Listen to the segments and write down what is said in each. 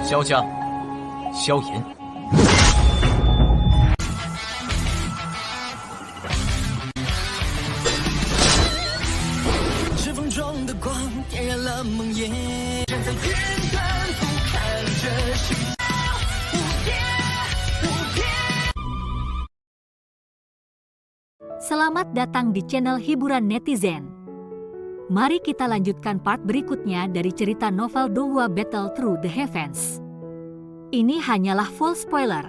萧家，萧炎。指缝中的光点燃了梦魇，站在天端俯瞰着世界无边无边。 Selamat datang di channel hiburan netizen. Mari kita lanjutkan part berikutnya dari cerita novel Donghua Battle Through the Heavens. Ini hanyalah full spoiler.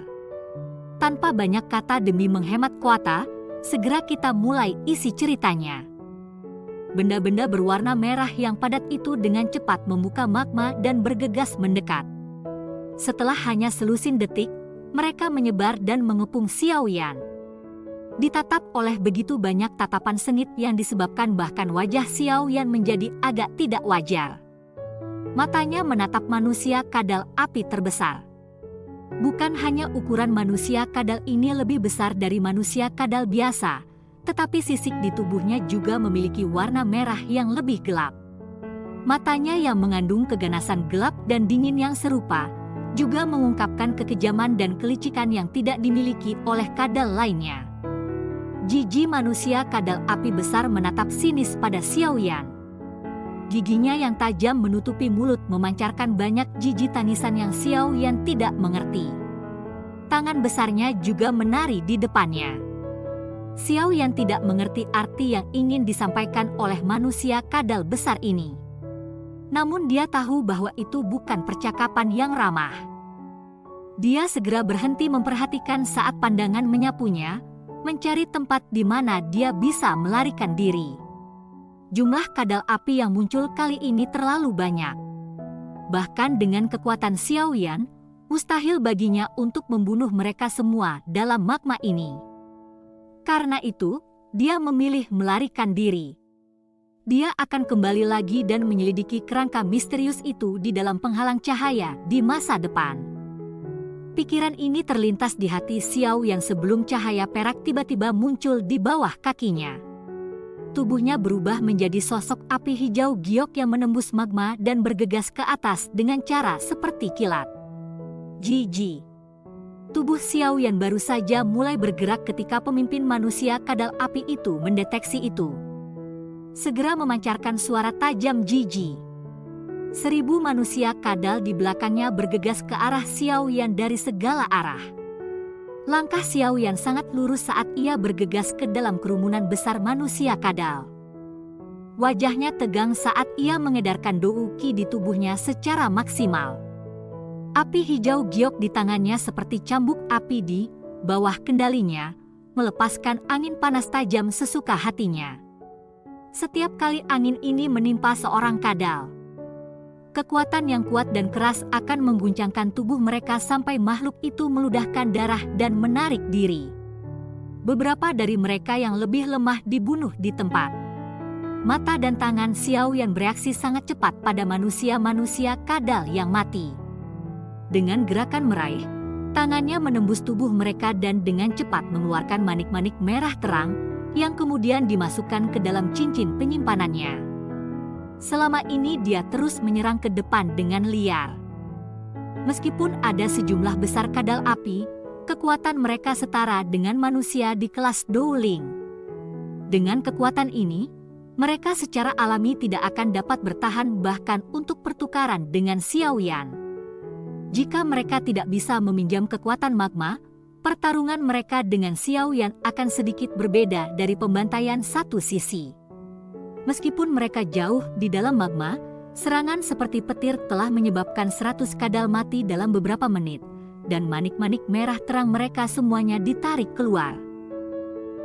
Tanpa banyak kata demi menghemat kuota, segera kita mulai isi ceritanya. Benda-benda berwarna merah yang padat itu dengan cepat membuka magma dan bergegas mendekat. Setelah hanya selusin detik, mereka menyebar dan mengepung Xiaoyan. Ditatap oleh begitu banyak tatapan sengit yang disebabkan bahkan wajah Xiaoyan menjadi agak tidak wajar. Matanya menatap manusia kadal api terbesar. Bukan hanya ukuran manusia kadal ini lebih besar dari manusia kadal biasa, tetapi sisik di tubuhnya juga memiliki warna merah yang lebih gelap. Matanya yang mengandung keganasan gelap dan dingin yang serupa, juga mengungkapkan kekejaman dan kelicikan yang tidak dimiliki oleh kadal lainnya. Gigi manusia kadal api besar menatap sinis pada Xiaoyan. Giginya yang tajam menutupi mulut memancarkan banyak jiji tangisan yang Xiaoyan tidak mengerti. Tangan besarnya juga menari di depannya. Xiaoyan tidak mengerti arti yang ingin disampaikan oleh manusia kadal besar ini. Namun dia tahu bahwa itu bukan percakapan yang ramah. Dia segera berhenti memperhatikan saat pandangan menyapunya, mencari tempat di mana dia bisa melarikan diri. Jumlah kadal api yang muncul kali ini terlalu banyak. Bahkan dengan kekuatan Xiaoyan, mustahil baginya untuk membunuh mereka semua dalam magma ini. Karena itu, dia memilih melarikan diri. Dia akan kembali lagi dan menyelidiki kerangka misterius itu di dalam penghalang cahaya di masa depan. Pikiran ini terlintas di hati Xiaoyan sebelum cahaya perak tiba-tiba muncul di bawah kakinya. Tubuhnya berubah menjadi sosok api hijau giok yang menembus magma dan bergegas ke atas dengan cara seperti kilat. Jiji. Tubuh Xiaoyan baru saja mulai bergerak ketika pemimpin manusia kadal api itu mendeteksi itu. Segera memancarkan suara tajam jiji. 1000 manusia kadal di belakangnya bergegas ke arah Xiaoyan dari segala arah. Langkah Xiaoyan sangat lurus saat ia bergegas ke dalam kerumunan besar manusia kadal. Wajahnya tegang saat ia mengedarkan Dou Qi di tubuhnya secara maksimal. Api hijau giok di tangannya seperti cambuk api di bawah kendalinya, melepaskan angin panas tajam sesuka hatinya. Setiap kali angin ini menimpa seorang kadal, kekuatan yang kuat dan keras akan mengguncangkan tubuh mereka sampai makhluk itu meludahkan darah dan menarik diri. Beberapa dari mereka yang lebih lemah dibunuh di tempat. Mata dan tangan Xiaoyan bereaksi sangat cepat pada manusia-manusia kadal yang mati. Dengan gerakan meraih, tangannya menembus tubuh mereka dan dengan cepat mengeluarkan manik-manik merah terang yang kemudian dimasukkan ke dalam cincin penyimpanannya. Selama ini dia terus menyerang ke depan dengan liar. Meskipun ada sejumlah besar kadal api, kekuatan mereka setara dengan manusia di kelas Douling. Dengan kekuatan ini, mereka secara alami tidak akan dapat bertahan bahkan untuk pertukaran dengan Xiaoyan. Jika mereka tidak bisa meminjam kekuatan magma, pertarungan mereka dengan Xiaoyan akan sedikit berbeda dari pembantaian satu sisi. Meskipun mereka jauh di dalam magma, serangan seperti petir telah menyebabkan 100 kadal mati dalam beberapa menit, dan manik-manik merah terang mereka semuanya ditarik keluar.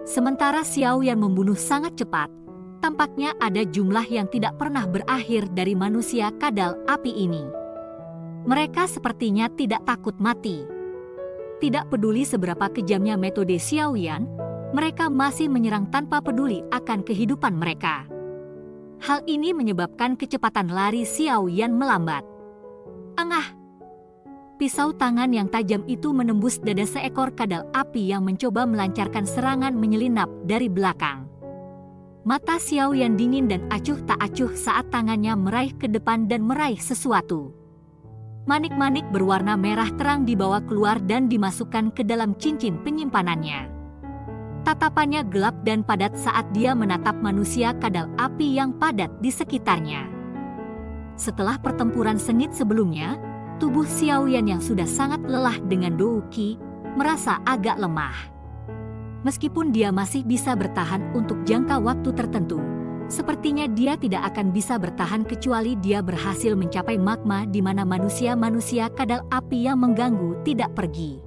Sementara Xiaoyan membunuh sangat cepat, tampaknya ada jumlah yang tidak pernah berakhir dari manusia kadal api ini. Mereka sepertinya tidak takut mati. Tidak peduli seberapa kejamnya metode Xiaoyan, mereka masih menyerang tanpa peduli akan kehidupan mereka. Hal ini menyebabkan kecepatan lari Xiaoyan melambat. Engah! Pisau tangan yang tajam itu menembus dada seekor kadal api yang mencoba melancarkan serangan menyelinap dari belakang. Mata Xiaoyan dingin dan acuh tak acuh saat tangannya meraih ke depan dan meraih sesuatu. Manik-manik berwarna merah terang dibawa keluar dan dimasukkan ke dalam cincin penyimpanannya. Tatapannya gelap dan padat saat dia menatap manusia kadal api yang padat di sekitarnya. Setelah pertempuran sengit sebelumnya, tubuh Xiaoyan yang sudah sangat lelah dengan Dou Qi merasa agak lemah. Meskipun dia masih bisa bertahan untuk jangka waktu tertentu, sepertinya dia tidak akan bisa bertahan kecuali dia berhasil mencapai magma di mana manusia-manusia kadal api yang mengganggu tidak pergi.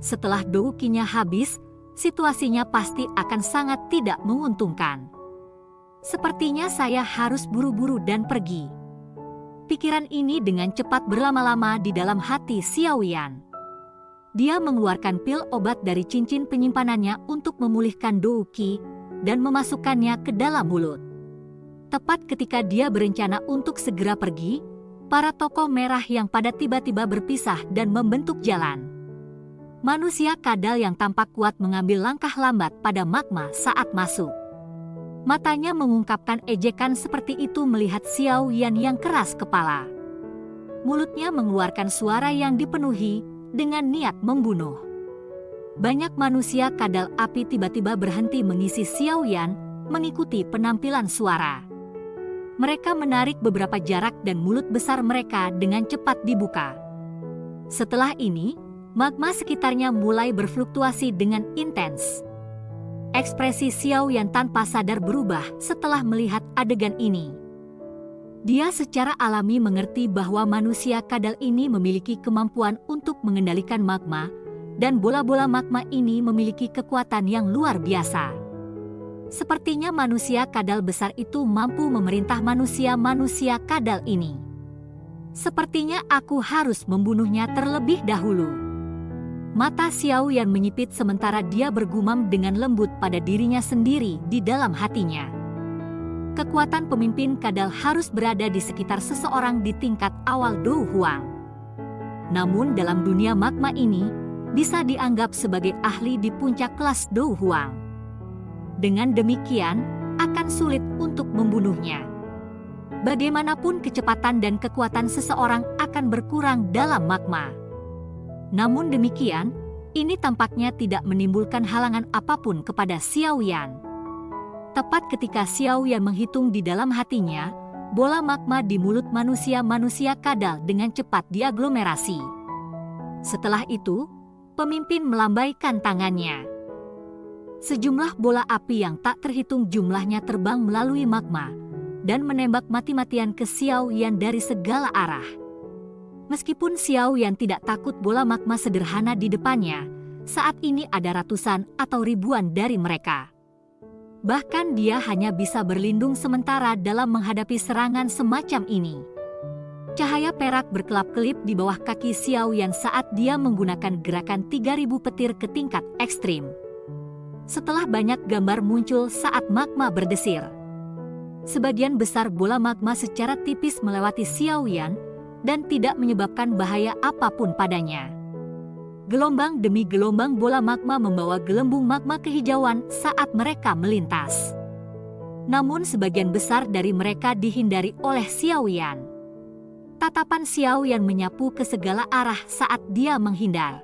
Setelah Dou Qi-nya habis, situasinya pasti akan sangat tidak menguntungkan. Sepertinya saya harus buru-buru dan pergi. Pikiran ini dengan cepat berlama-lama di dalam hati Xiaoyan. Dia mengeluarkan pil obat dari cincin penyimpanannya untuk memulihkan Dou Qi dan memasukkannya ke dalam mulut. Tepat ketika dia berencana untuk segera pergi, para tokoh merah yang padat tiba-tiba berpisah dan membentuk jalan. Manusia kadal yang tampak kuat mengambil langkah lambat pada magma saat masuk. Matanya mengungkapkan ejekan seperti itu melihat Xiaoyan yang keras kepala. Mulutnya mengeluarkan suara yang dipenuhi dengan niat membunuh. Banyak manusia kadal api tiba-tiba berhenti mengisi Xiaoyan mengikuti penampilan suara. Mereka menarik beberapa jarak dan mulut besar mereka dengan cepat dibuka. Setelah ini, magma sekitarnya mulai berfluktuasi dengan intens. Ekspresi Xiaoyan tanpa sadar berubah setelah melihat adegan ini. Dia secara alami mengerti bahwa manusia kadal ini memiliki kemampuan untuk mengendalikan magma, dan bola-bola magma ini memiliki kekuatan yang luar biasa. Sepertinya manusia kadal besar itu mampu memerintah manusia-manusia kadal ini. Sepertinya aku harus membunuhnya terlebih dahulu. Mata Xiaoyan menyipit sementara dia bergumam dengan lembut pada dirinya sendiri di dalam hatinya. Kekuatan pemimpin kadal harus berada di sekitar seseorang di tingkat awal Dou Huang. Namun dalam dunia magma ini, bisa dianggap sebagai ahli di puncak kelas Dou Huang. Dengan demikian, akan sulit untuk membunuhnya. Bagaimanapun kecepatan dan kekuatan seseorang akan berkurang dalam magma. Namun demikian, ini tampaknya tidak menimbulkan halangan apapun kepada Xiaoyan. Tepat ketika Xiaoyan menghitung di dalam hatinya, bola magma di mulut manusia-manusia kadal dengan cepat diaglomerasi. Setelah itu, pemimpin melambaikan tangannya. Sejumlah bola api yang tak terhitung jumlahnya terbang melalui magma dan menembak mati-matian ke Xiaoyan dari segala arah. Meskipun Xiaoyan tidak takut bola magma sederhana di depannya, saat ini ada ratusan atau ribuan dari mereka. Bahkan dia hanya bisa berlindung sementara dalam menghadapi serangan semacam ini. Cahaya perak berkelap-kelip di bawah kaki Xiaoyan saat dia menggunakan gerakan 3000 petir ke tingkat ekstrim. Setelah banyak gambar muncul saat magma berdesir. Sebagian besar bola magma secara tipis melewati Xiaoyan dan tidak menyebabkan bahaya apapun padanya. Gelombang demi gelombang bola magma membawa gelembung magma kehijauan saat mereka melintas. Namun sebagian besar dari mereka dihindari oleh Xiaoyan. Tatapan Xiaoyan menyapu ke segala arah saat dia menghindar.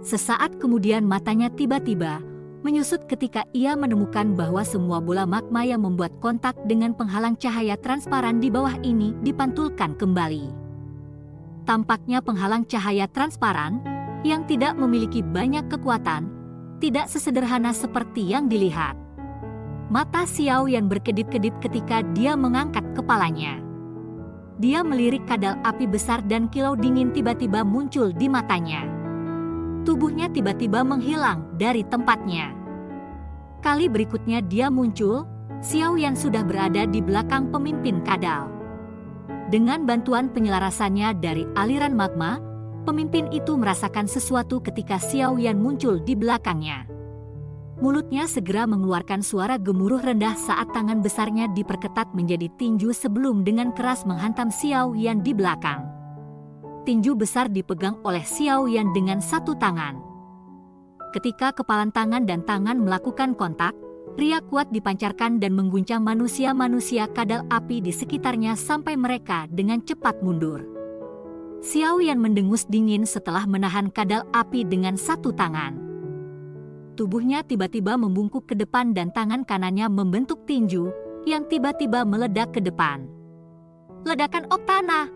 Sesaat kemudian matanya tiba-tiba menyusut ketika ia menemukan bahwa semua bola magma yang membuat kontak dengan penghalang cahaya transparan di bawah ini dipantulkan kembali. Tampaknya penghalang cahaya transparan yang tidak memiliki banyak kekuatan, tidak sesederhana seperti yang dilihat. Mata Xiaoyan berkedip-kedip ketika dia mengangkat kepalanya. Dia melirik kadal api besar dan kilau dingin tiba-tiba muncul di matanya. Tubuhnya tiba-tiba menghilang dari tempatnya. Kali berikutnya dia muncul, Xiaoyan sudah berada di belakang pemimpin kadal. Dengan bantuan penyelarasannya dari aliran magma, pemimpin itu merasakan sesuatu ketika Xiaoyan muncul di belakangnya. Mulutnya segera mengeluarkan suara gemuruh rendah saat tangan besarnya diperketat menjadi tinju sebelum dengan keras menghantam Xiaoyan di belakang. Tinju besar dipegang oleh Xiaoyan dengan satu tangan. Ketika kepalan tangan dan tangan melakukan kontak, riak kuat dipancarkan dan mengguncang manusia-manusia kadal api di sekitarnya sampai mereka dengan cepat mundur. Xiaoyan mendengus dingin setelah menahan kadal api dengan satu tangan. Tubuhnya tiba-tiba membungkuk ke depan dan tangan kanannya membentuk tinju yang tiba-tiba meledak ke depan. Ledakan Oktana!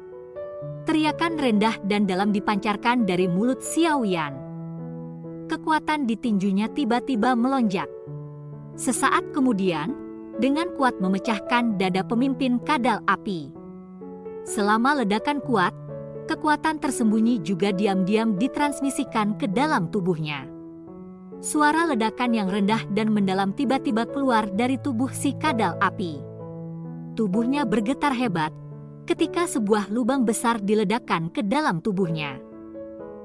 Teriakan rendah dan dalam dipancarkan dari mulut Xiaoyan. Kekuatan di tinjunya tiba-tiba melonjak. Sesaat kemudian, dengan kuat memecahkan dada pemimpin kadal api. Selama ledakan kuat, kekuatan tersembunyi juga diam-diam ditransmisikan ke dalam tubuhnya. Suara ledakan yang rendah dan mendalam tiba-tiba keluar dari tubuh si kadal api. Tubuhnya bergetar hebat ketika sebuah lubang besar diledakkan ke dalam tubuhnya.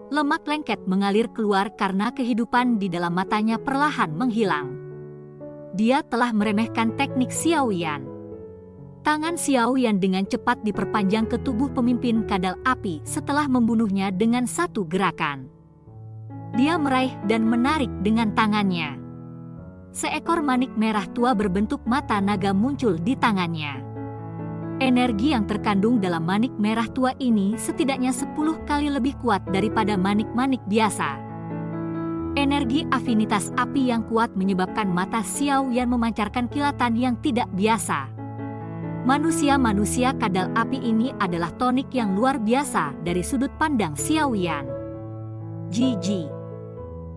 Lemak lengket mengalir keluar karena kehidupan di dalam matanya perlahan menghilang. Dia telah meremehkan teknik Xiaoyan. Tangan Xiaoyan dengan cepat diperpanjang ke tubuh pemimpin kadal api setelah membunuhnya dengan satu gerakan. Dia meraih dan menarik dengan tangannya. Seekor manik merah tua berbentuk mata naga muncul di tangannya. Energi yang terkandung dalam manik merah tua ini setidaknya 10 kali lebih kuat daripada manik-manik biasa. Energi afinitas api yang kuat menyebabkan mata Xiaoyan memancarkan kilatan yang tidak biasa. Manusia-manusia kadal api ini adalah tonik yang luar biasa dari sudut pandang Xiaoyan. GG.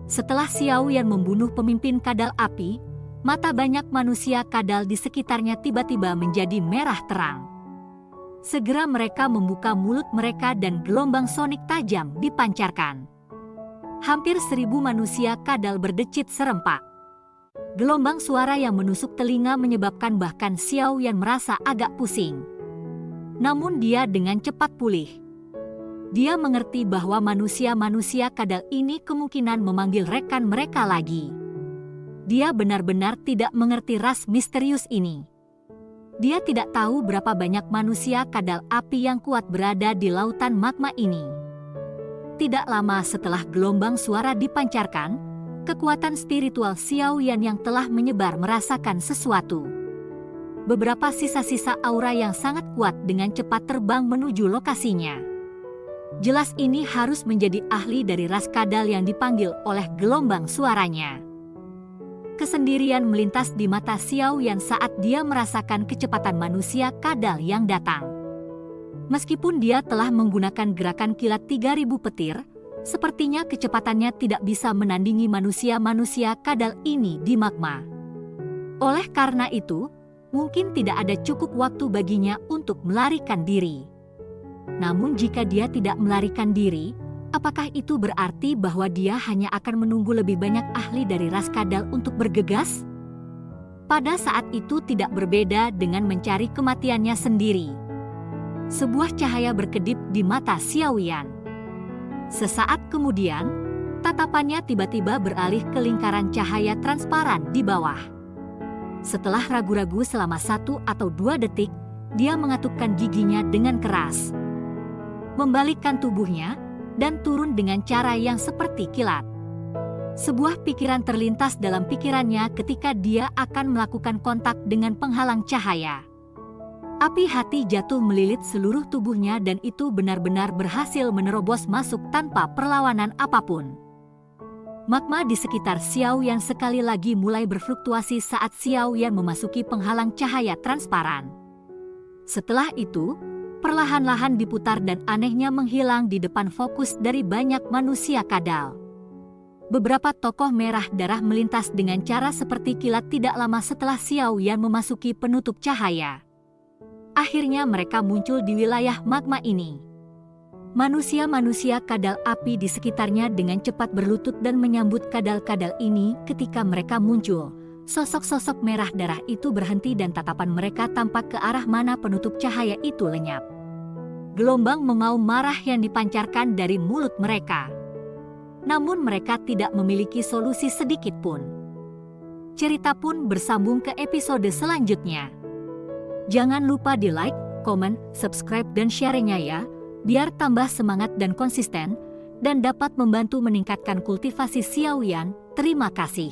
Setelah Xiaoyan membunuh pemimpin kadal api, mata banyak manusia kadal di sekitarnya tiba-tiba menjadi merah terang. Segera mereka membuka mulut mereka dan gelombang sonik tajam dipancarkan. Hampir 1000 manusia kadal berdecit serempak. Gelombang suara yang menusuk telinga menyebabkan bahkan Xiaoyan merasa agak pusing. Namun dia dengan cepat pulih. Dia mengerti bahwa manusia-manusia kadal ini kemungkinan memanggil rekan mereka lagi. Dia benar-benar tidak mengerti ras misterius ini. Dia tidak tahu berapa banyak manusia kadal api yang kuat berada di lautan magma ini. Tidak lama setelah gelombang suara dipancarkan, kekuatan spiritual Xiaoyan yang telah menyebar merasakan sesuatu. Beberapa sisa-sisa aura yang sangat kuat dengan cepat terbang menuju lokasinya. Jelas ini harus menjadi ahli dari ras kadal yang dipanggil oleh gelombang suaranya. Kesendirian melintas di mata Xiaoyan saat dia merasakan kecepatan manusia kadal yang datang. Meskipun dia telah menggunakan gerakan kilat 3000 petir, sepertinya kecepatannya tidak bisa menandingi manusia-manusia kadal ini di magma. Oleh karena itu, mungkin tidak ada cukup waktu baginya untuk melarikan diri. Namun jika dia tidak melarikan diri, apakah itu berarti bahwa dia hanya akan menunggu lebih banyak ahli dari ras kadal untuk bergegas? Pada saat itu tidak berbeda dengan mencari kematiannya sendiri. Sebuah cahaya berkedip di mata Xiaoyan. Sesaat kemudian, tatapannya tiba-tiba beralih ke lingkaran cahaya transparan di bawah. Setelah ragu-ragu selama 1 atau 2 detik, dia mengatupkan giginya dengan keras. Membalikkan tubuhnya, dan turun dengan cara yang seperti kilat. Sebuah pikiran terlintas dalam pikirannya ketika dia akan melakukan kontak dengan penghalang cahaya. Api hati jatuh melilit seluruh tubuhnya dan itu benar-benar berhasil menerobos masuk tanpa perlawanan apapun. Magma di sekitar Xiaoyan sekali lagi mulai berfluktuasi saat Xiaoyan memasuki penghalang cahaya transparan. Setelah itu, perlahan-lahan diputar dan anehnya menghilang di depan fokus dari banyak manusia kadal. Beberapa tokoh merah darah melintas dengan cara seperti kilat tidak lama setelah Xiaoyan memasuki penutup cahaya. Akhirnya mereka muncul di wilayah magma ini. Manusia-manusia kadal api di sekitarnya dengan cepat berlutut dan menyambut kadal-kadal ini ketika mereka muncul. Sosok-sosok merah darah itu berhenti dan tatapan mereka tampak ke arah mana penutup cahaya itu lenyap. Gelombang mengaum marah yang dipancarkan dari mulut mereka. Namun mereka tidak memiliki solusi sedikit pun. Cerita pun bersambung ke episode selanjutnya. Jangan lupa di like, komen, subscribe dan share-nya ya, biar tambah semangat dan konsisten, dan dapat membantu meningkatkan kultivasi Xiaoyan. Terima kasih.